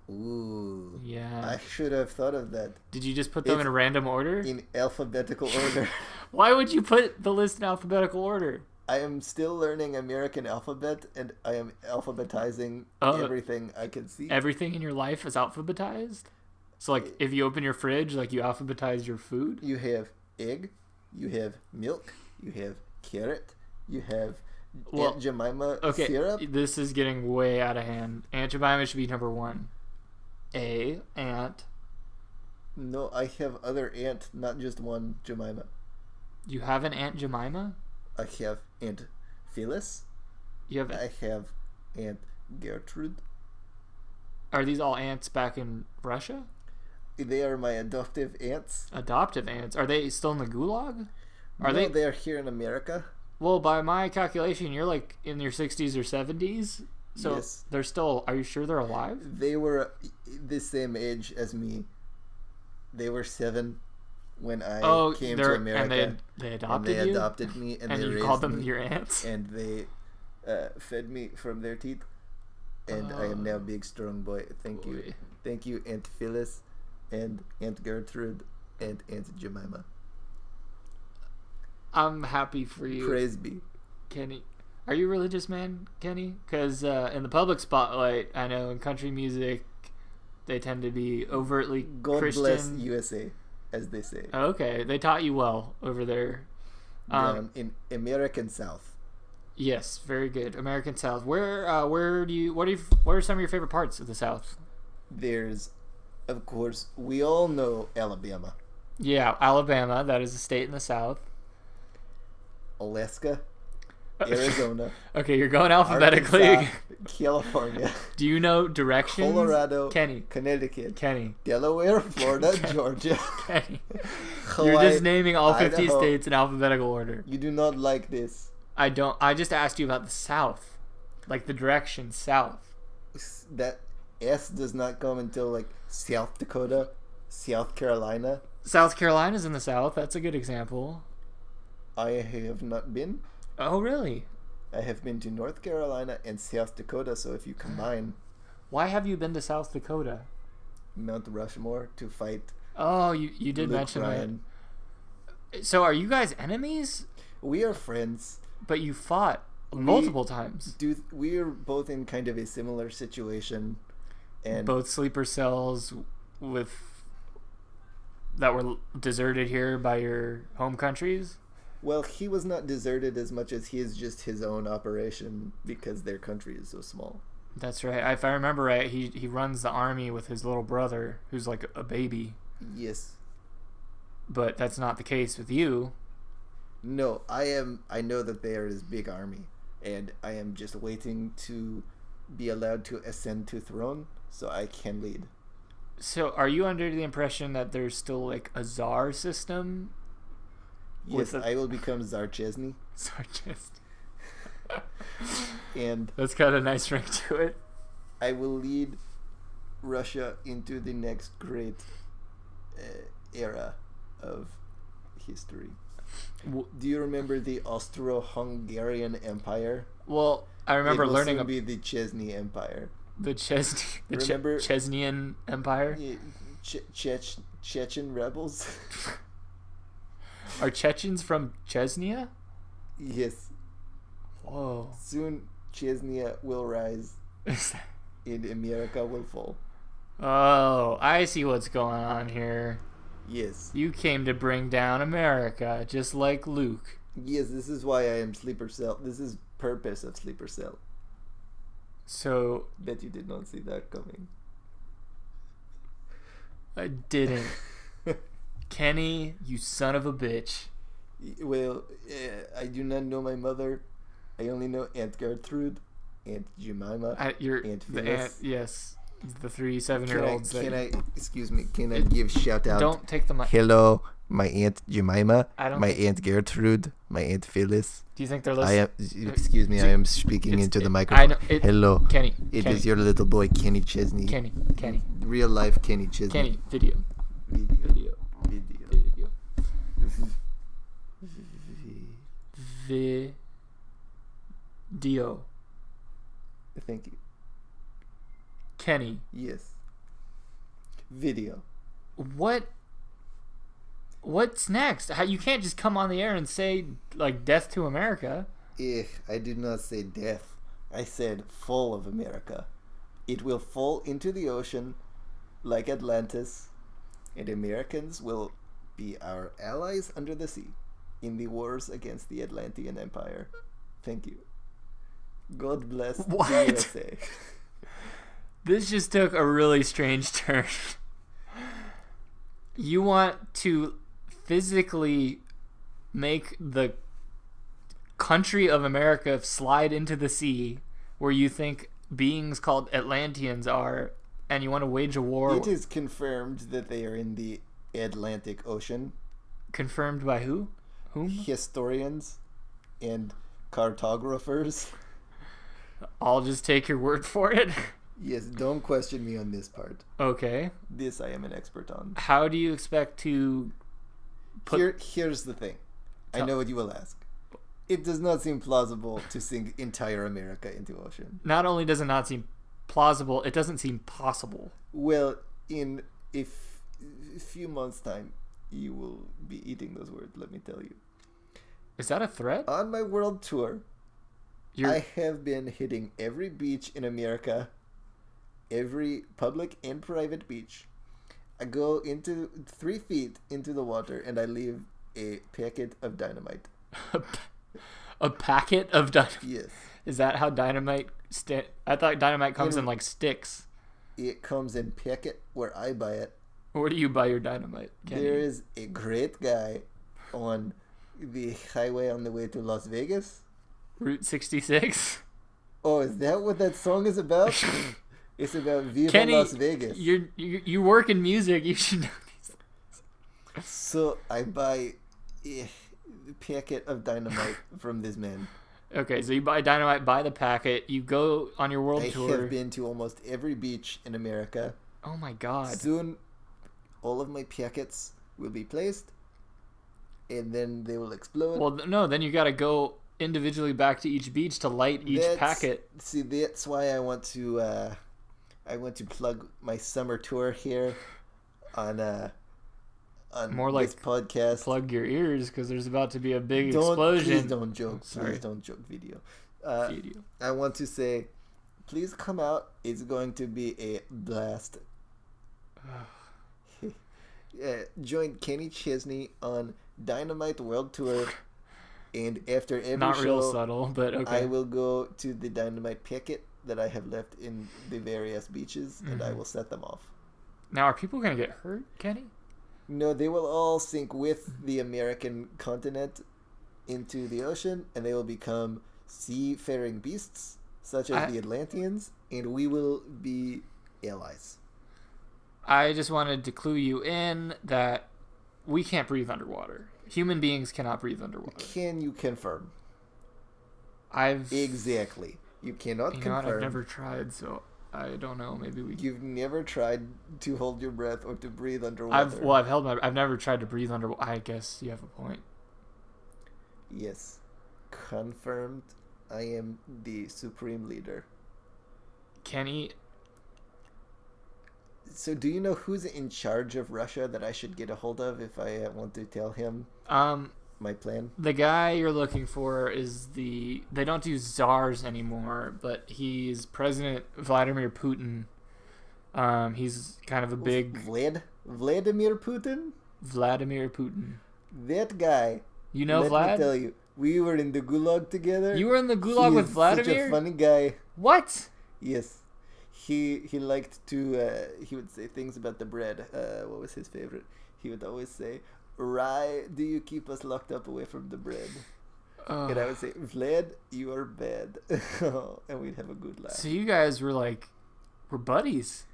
Ooh. Yeah. I should have thought of that. Did you just put them It's in a random order? in alphabetical order. Why would you put the list in alphabetical order? I am still learning American alphabet, and I am alphabetizing Oh. everything I can see. Everything in your life is alphabetized? So, like, if you open your fridge, like, you alphabetize your food? You have egg, you have milk, you have carrot, you have Aunt Jemima Okay, syrup. this is getting way out of hand. Aunt Jemima should be number 1. Aunt. No, I have other aunt, not just one Jemima. You have an Aunt Jemima? I have Aunt Phyllis. You have. I have Aunt Gertrude. Are these all aunts back in Russia? They are my adoptive aunts. Adoptive aunts. Are they still in the gulag? Are No, they? they are here in America. Well, by my calculation, you're like in your 60s or 70s. So Yes. they're still. Are you sure they're alive? They were the same age as me. They were 7 when I came to America. And they adopted and they you? adopted me, and they you raised called them me, your aunts? and they fed me from their teeth. And I am now a big, strong boy. Thank you. Boy. Thank you, Aunt Phyllis, and Aunt Gertrude, and Aunt Jemima. I'm happy for you, Praise be. Kenny. Are you a religious man, Kenny? Because in the public spotlight, I know in country music, they tend to be overtly God Christian. bless USA, as they say. Okay, they taught you well over there. Down in American South. Yes, very good. American South. Where what are some of your favorite parts of the South? There's, of course, we all know Alabama, Yeah, Alabama. That is a state in the South. Alaska, Arizona, Okay, you're going alphabetically. Arkansas, California, Do you know directions? Colorado, Kenny. Connecticut, Kenny. Delaware, Florida, Georgia, Kenny. You're Hawaii, just naming all 50 Idaho. states in alphabetical order. You do not like this. I don't. I just asked you about the South, like the direction south. That S does not come until like South Dakota, South Carolina. South Carolina's in the South. That's a good example. I have not been. Oh, really? I have been to North Carolina and South Dakota, so if you combine Why have you been to South Dakota? Mount Rushmore to fight Oh, you did Luke mention Bryan. that. So are you guys enemies? We are friends. But you fought multiple times. We are both in kind of a similar situation, and Both sleeper cells with that were deserted here by your home countries. well, he was not deserted as much as he is just his own operation because their country is so small. That's right. If I remember right, he runs the army with his little brother, who's like a baby. Yes. But that's not the case with you. No, I know that they are his big army, and I am just waiting to be allowed to ascend to throne so I can lead. So are you under the impression that there's still like a czar system? Yes, I will become Tsar Chesney, Czar just. and That's got a nice ring to it. I will lead Russia into the next great era of history. Do you remember the Austro-Hungarian Empire? Well, I remember it will learning soon be the Chesney Empire. the Remember- Chesneyan Empire. Yeah, Chechen rebels. Are Chechens from Chesnia? Yes. Whoa. Soon Chesnia will rise and America will fall. Oh, I see what's going on here. Yes. You came to bring down America, just like Luke. Yes, this is why I am Sleeper Cell. This is purpose of Sleeper Cell. So Bet you did not see that coming. I didn't. Kenny, you son of a bitch. Well, I do not know my mother. I only know Aunt Gertrude, Aunt Jemima, You're Aunt the Phyllis. aunt, yes, the 3 7-year-olds. Can I give shout out? Don't take the mic. Hello, my Aunt Jemima, I don't. my Aunt Gertrude, my Aunt Phyllis. Do you think they're I listening? am. Excuse me, I am speaking into the I microphone. know. Hello, Kenny. it Kenny, is your little boy Kenny Chesney. Kenny. Real life Kenny Chesney. Kenny. Video. Video. Video. Thank you. Kenny. Yes. Video. What's next? You can't just come on the air and say like death to America. I did not say death. I said fall of America. It will fall into the ocean like Atlantis, and Americans will be our allies under the sea in the wars against the Atlantean Empire. Thank you. God bless What? the USA. This just took a really strange turn. You want to physically make the country of America slide into the sea where you think beings called Atlanteans are, and you want to wage a war. It is confirmed that they are in the Atlantic Ocean. Confirmed by who? Whom? Historians and cartographers. I'll just take your word for it. Yes, don't question me on this part. Okay. This I am an expert on. How do you expect to put... Here's the thing. I Tell- know what you will ask. It does not seem plausible to sink entire America into ocean. Not only does it not seem plausible, it doesn't seem possible. Well, in a few months' time, you will be eating those words, let me tell you. Is that a threat? On my world tour, I have been hitting every beach in America, every public and private beach. I go into 3 feet into the water and I leave a packet of dynamite. A packet of dynamite? Yes. Is that how dynamite... I thought dynamite comes in like sticks. It comes in packet where I buy it. Where do you buy your dynamite, Kenny? There is a great guy on the highway on the way to Las Vegas. Route 66? Oh, is that what that song is about? It's about Viva Kenny, Las Vegas. you work in music. You should know these things. So I buy a packet of dynamite from this man. Okay, so you buy dynamite, buy the packet. You go on your world I tour. have been to almost every beach in America. Oh my god. Soon, all of my packets will be placed, and then they will explode. Well, no, then you got to go individually back to each beach to light each packet. See, that's why I want to plug my summer tour here on more like this podcast. Plug your ears because there's about to be a big explosion. Please don't joke. Sorry. Please don't joke. Video. I want to say, please come out. It's going to be a blast. Join Kenny Chesney on Dynamite World Tour, and after every Not show, real subtle, but okay. I will go to the Dynamite packet that I have left in the various beaches, and I will set them off. Now, are people going to get hurt, Kenny? No, they will all sink with the American continent into the ocean, and they will become seafaring beasts, such as the Atlanteans, and we will be allies. I just wanted to clue you in that we can't breathe underwater. Human beings cannot breathe underwater. Can you confirm? Exactly. You cannot confirm. I've never tried, so I don't know. Maybe we. You've never tried to hold your breath or to breathe underwater. I've never tried to breathe underwater. I guess you have a point. Yes, confirmed. I am the supreme leader. Kenny. So, do you know who's in charge of Russia that I should get a hold of if I want to tell him my plan? The guy you're looking for is they don't do czars anymore, but he's President Vladimir Putin. He's kind of a big... Vladimir Putin? Vladimir Putin. That guy. You know Vlad? Let me tell you, we were in the gulag together. You were in the gulag with Vladimir? Such a funny guy. What? Yes. He liked to, he would say things about the bread. What was his favorite? He would always say, "Why do you keep us locked up away from the bread?" And I would say, "Vlad, you are bad." And we'd have a good laugh. So you guys were buddies.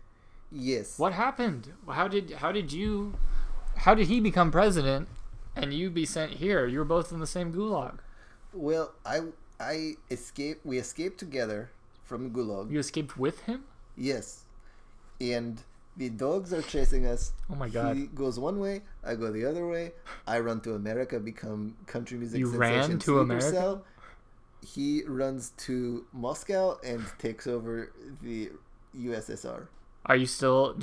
Yes. What happened? How did he become president and you be sent here? You were both in the same gulag. Well, we escaped together from gulag. You escaped with him? Yes. And the dogs are chasing us. Oh my God. He goes one way, I go the other way. I run to America, become country music sensation. You ran to America? Cell. He runs to Moscow and takes over the USSR. Do you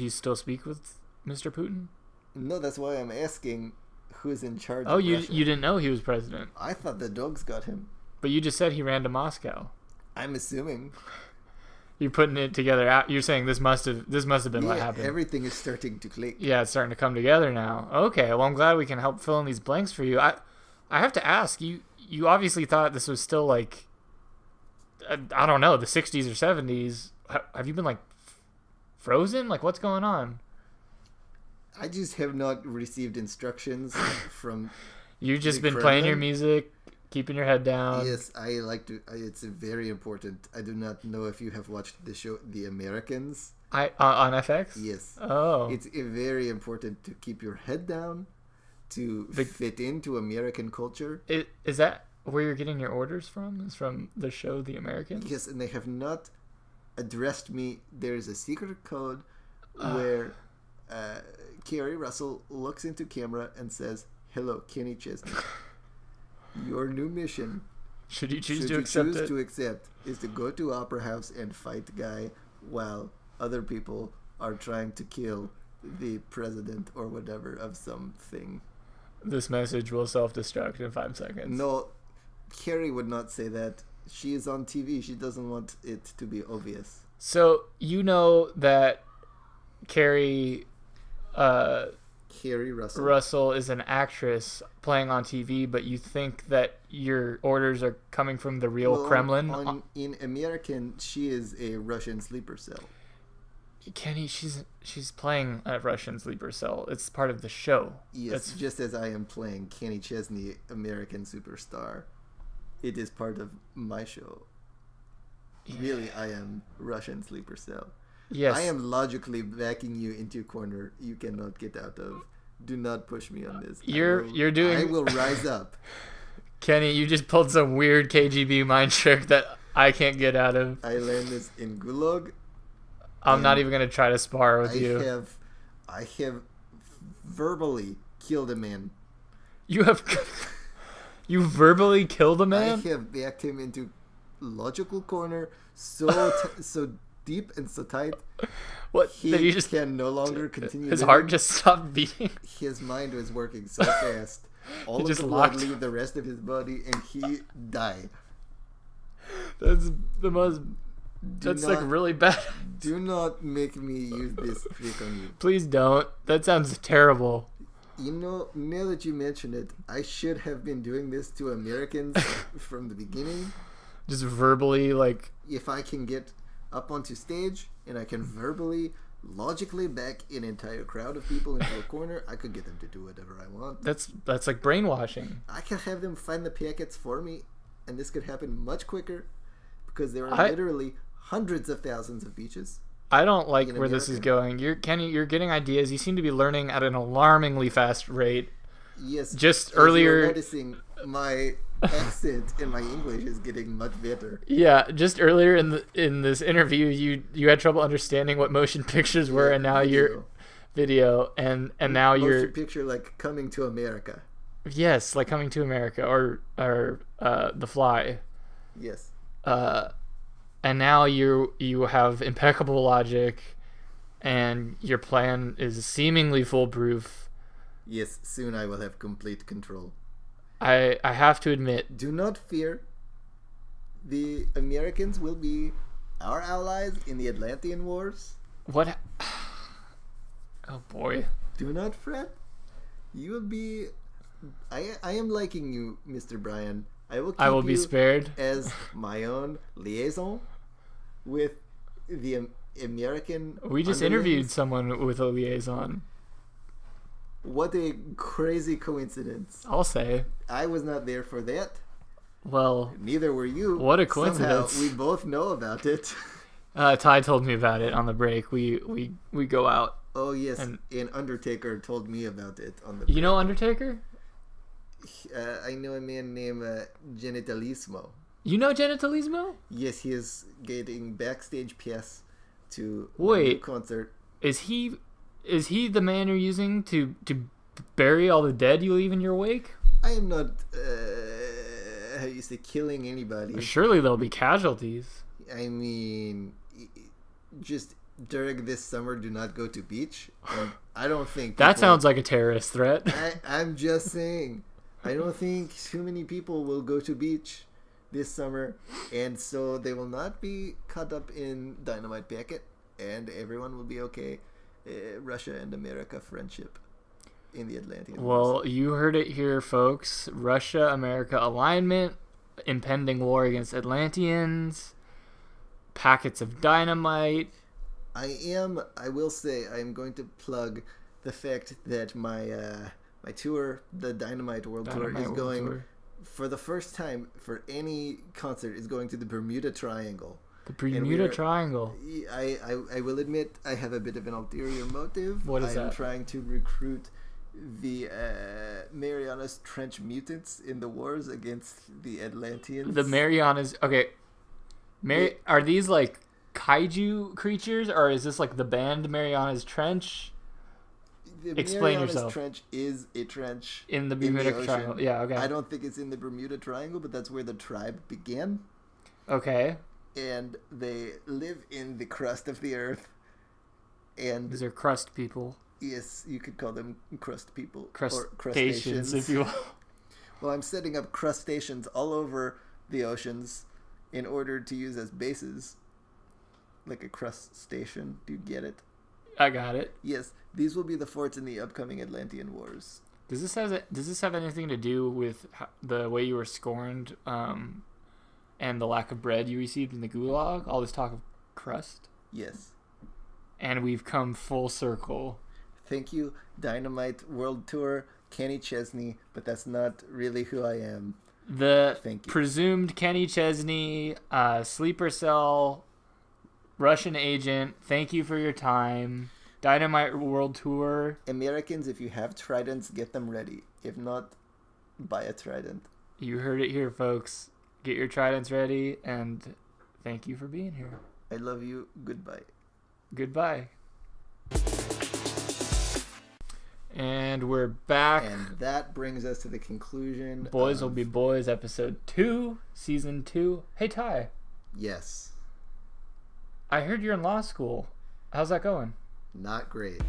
still speak with Mr. Putin? No, that's why I'm asking who's in charge of Russia. You didn't know he was president? I thought the dogs got him. But you just said he ran to Moscow. I'm assuming. You're putting it together. You're saying this must have been what happened. Everything is starting to click. Yeah, it's starting to come together now. Okay, well, I'm glad we can help fill in these blanks for you. I have to ask, you obviously thought this was still I don't know, the 60s or 70s. Have you been frozen? What's going on? I just have not received instructions from You've just been playing your music, keeping your head down. Yes, I like to. It's very important. I do not know if you have watched the show The Americans. On FX? Yes. Oh. It's very important to keep your head down, to fit into American culture. Is that where you're getting your orders from? Is from the show The Americans? Yes, and they have not addressed me. There's a secret code where Carrie Russell looks into camera and says, "Hello, Kenny Chesney. Your new mission, should you choose to accept, is to go to Opera House and fight Guy while other people are trying to kill the president or whatever of something." This message will self-destruct in 5 seconds. No, Carrie would not say that. She is on TV. She doesn't want it to be obvious. So you know that Carrie Russell is an actress playing on TV, but you think that your orders are coming from the real Kremlin? In American, she is a Russian sleeper cell. Kenny, she's playing a Russian sleeper cell. It's part of the show. Yes, just as I am playing Kenny Chesney, American superstar. It is part of my show. Yeah. Really, I am Russian sleeper cell. Yes. I am logically backing you into a corner you cannot get out of. Do not push me on this. I will rise up. Kenny, you just pulled some weird KGB mind trick that I can't get out of. I learned this in Gulag. I'm not even going to try to spar with you. I have verbally killed a man. You have you verbally killed a man? I have backed him into logical corner so deep and so tight. What? He can no longer continue. His living. heart just stopped beating. His mind was working so fast. All of just the blood locked. leave the rest of his body, and he died. That's the most. That's like really bad. Do not make me use this trick on you. Please don't. That sounds terrible. You know, now that you mention it, I should have been doing this to Americans from the beginning. Just verbally, like... If I can get up onto stage and I can verbally, logically back an entire crowd of people into a corner, I could get them to do whatever I want. That's like brainwashing. I can have them find the packets for me, and this could happen much quicker because there are literally hundreds of thousands of beaches. I don't like where this is going. Kenny, you're getting ideas. You seem to be learning at an alarmingly fast rate. Yes. Just earlier, you're noticing my accent and my English is getting much better. Yeah, just earlier in this interview, you had trouble understanding what motion pictures were, and now you're video, and now you're motion picture like Coming to America. Yes, like Coming to America or The Fly. Yes. And now you have impeccable logic, and your plan is seemingly foolproof. Yes, soon I will have complete control. I have to admit... Do not fear. The Americans will be our allies in the Atlantean Wars. What? Oh boy. Do not fret. You will be... I am liking you, Mr. Brian. I will be spared as my own liaison with the American... We just interviewed someone with a liaison. What a crazy coincidence. I'll say. I was not there for that. Well... Neither were you. What a coincidence. Somehow we both know about it. Ty told me about it on the break. We go out. Oh, yes. And Undertaker told me about it on the break. You know Undertaker? I know a man named Genitalismo. You know Genitalismo? Yes, he is getting backstage pass to a new concert. Is he the man you're using to bury all the dead you leave in your wake? I am not, how you say, killing anybody. Surely there'll be casualties. I mean, just during this summer, do not go to beach. And I don't think... That sounds like a terrorist threat. I'm just saying... I don't think too many people will go to beach this summer, and so they will not be caught up in dynamite packet, and everyone will be okay. Russia and America friendship in the Atlantic. Well, you heard it here, folks. Russia-America alignment, impending war against Atlanteans, packets of dynamite. I will say, I am going to plug the fact that my tour, the Dynamite World Tour, is going for the first time for any concert is going to the Bermuda Triangle. The Bermuda Triangle. I will admit I have a bit of an ulterior motive. What is that? I'm trying to recruit the Marianas Trench mutants in the wars against the Atlanteans. The Marianas. Okay. Are these like kaiju creatures, or is this like the band Marianas Trench? Explain Marianas yourself. Trench is a trench in the Bermuda Triangle. Yeah, okay. I don't think it's in the Bermuda Triangle, but that's where the tribe began. Okay. And they live in the crust of the earth. And these are crust people. Yes, you could call them crust people. Or crustaceans, if you will. Well, I'm setting up crustaceans all over the oceans in order to use as bases. Like a crust station. Do you get it? I got it. Yes, these will be the forts in the upcoming Atlantean Wars. Does this have anything to do with the way you were scorned, and the lack of bread you received in the gulag? All this talk of crust. Yes. And we've come full circle. Thank you, Dynamite World Tour, Kenny Chesney, but that's not really who I am. The presumed Kenny Chesney, sleeper cell. Russian agent, thank you for your time. Dynamite World Tour. Americans, if you have tridents, get them ready. If not, buy a trident. You heard it here, folks. Get your tridents ready, and thank you for being here. I love you. Goodbye. Goodbye. And And we're back. And that brings us to the conclusion. Boys Will Be Boys, episode 2, season 2. Hey, Ty. Yes. I heard you're in law school. How's that going? Not great.